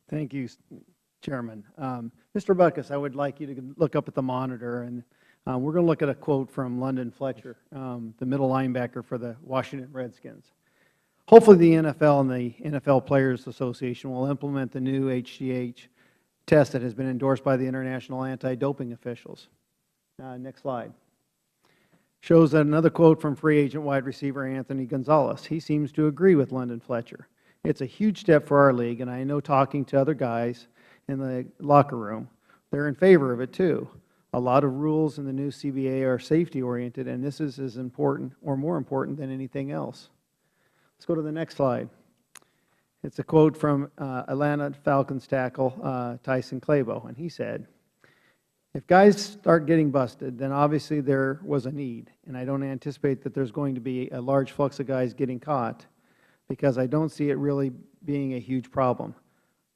Thank you, Chairman. Mr. Buckus, I would like you to look up at the monitor, and we're going to look at a quote from London Fletcher, the middle linebacker for the Washington Redskins. Hopefully the NFL and the NFL Players Association will implement the new HGH test that has been endorsed by the international anti-doping officials. Next slide. Shows that another quote from free agent wide receiver Anthony Gonzalez. He seems to agree with London Fletcher. It's a huge step for our league, and I know talking to other guys in the locker room, they're in favor of it too. A lot of rules in the new CBA are safety-oriented, and this is as important or more important than anything else. Let's go to the next slide. It's a quote from Atlanta Falcons tackle Tyson Clabo, and he said, "If guys start getting busted, then obviously there was a need, and I don't anticipate that there's going to be a large flux of guys getting caught, because I don't see it really being a huge problem.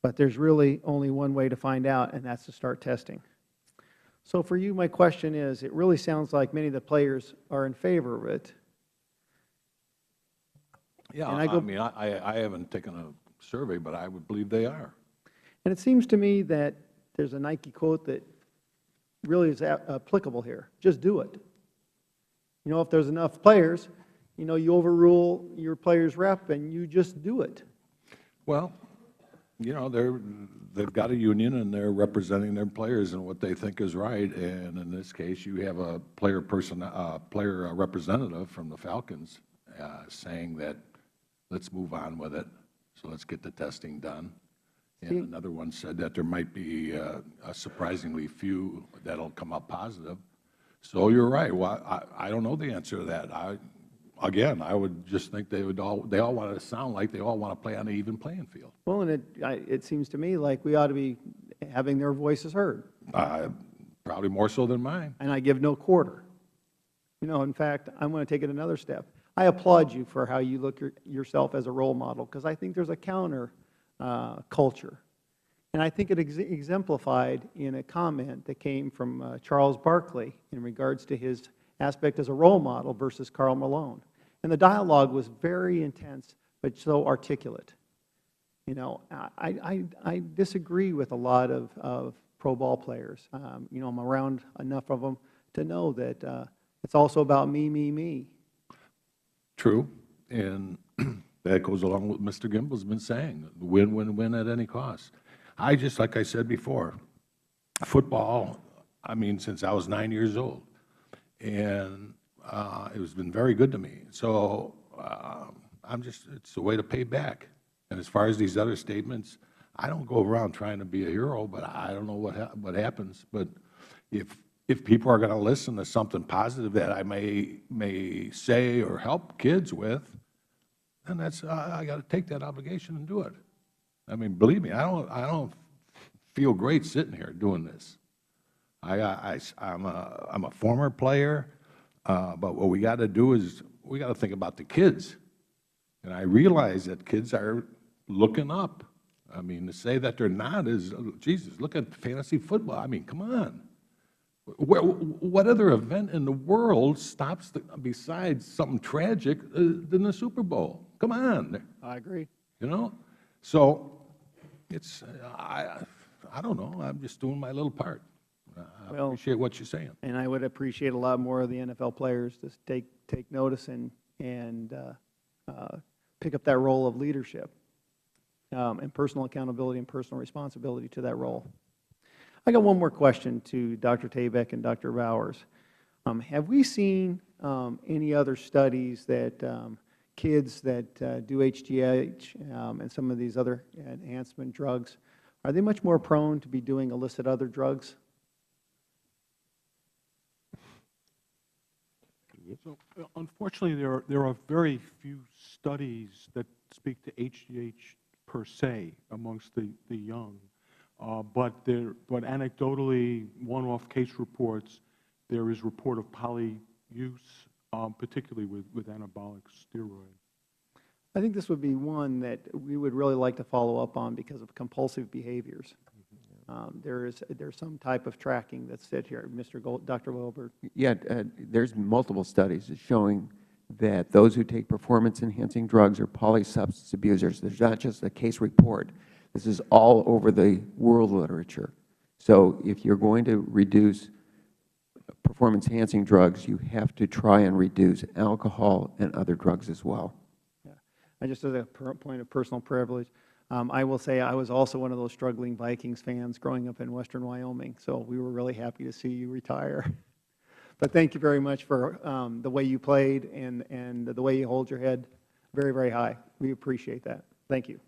But there's really only one way to find out, and that's to start testing." So for you, my question is, it really sounds like many of the players are in favor of it. Yeah, I haven't taken a survey, but I would believe they are. And it seems to me that there's a Nike quote that really is applicable here. Just do it. You know, if there's enough players, you know, you overrule your player's rep and you just do it. Well, you know, they've got a union and they're representing their players and what they think is right. And in this case, you have a player representative from the Falcons saying that let's move on with it. So let's get the testing done. And another one said that there might be a surprisingly few that'll come up positive. So you're right. Well, I don't know the answer to that. Again, I would just think they all want to sound like they all want to play on an even playing field. Well, and it seems to me like we ought to be having their voices heard. Probably more so than mine. And I give no quarter. You know, in fact, I'm going to take it another step. I applaud you for how you look yourself as a role model, because I think there's a counter culture. And I think it exemplified in a comment that came from Charles Barkley in regards to his aspect as a role model versus Karl Malone. And the dialogue was very intense, but so articulate. You know, I disagree with a lot of pro ball players. You know, I'm around enough of them to know that it's also about me, me, me. True. And that goes along with what Mr. Gimbel's been saying, win, win, win at any cost. Like I said before, football, I mean, since I was 9 years old. And it has been very good to me. So it's a way to pay back. And as far as these other statements, I don't go around trying to be a hero, but I don't know what happens. But if people are going to listen to something positive that I may say or help kids with, then that's I got to take that obligation and do it. I mean, believe me, I don't feel great sitting here doing this. I'm a former player, but what we got to do is we got to think about the kids. And I realize that kids are looking up. I mean, to say that they're not is, Jesus, look at fantasy football. I mean, come on. What other event in the world stops besides something tragic than the Super Bowl? Come on. I agree. You know? So it's, I don't know. I'm just doing my little part. I appreciate what you're saying. And I would appreciate a lot more of the NFL players to take notice and pick up that role of leadership and personal accountability and personal responsibility to that role. I got one more question to Dr. Tabek and Dr. Bowers. Have we seen any other studies that kids that do HGH and some of these other enhancement drugs, are they much more prone to be doing illicit other drugs? So, unfortunately, there are very few studies that speak to HGH per se amongst the young. But anecdotally, one-off case reports, there is report of poly use, particularly with anabolic steroid. I think this would be one that we would really like to follow up on because of compulsive behaviors. There's some type of tracking that's said here, Dr. Wilbur. Yeah, there's multiple studies showing that those who take performance-enhancing drugs are polysubstance abusers. There's not just a case report. This is all over the world literature. So if you're going to reduce performance-enhancing drugs, you have to try and reduce alcohol and other drugs as well. Yeah. And just as a point of personal privilege, I will say I was also one of those struggling Vikings fans growing up in western Wyoming, so we were really happy to see you retire. But thank you very much for the way you played and the way you hold your head very, very high. We appreciate that. Thank you.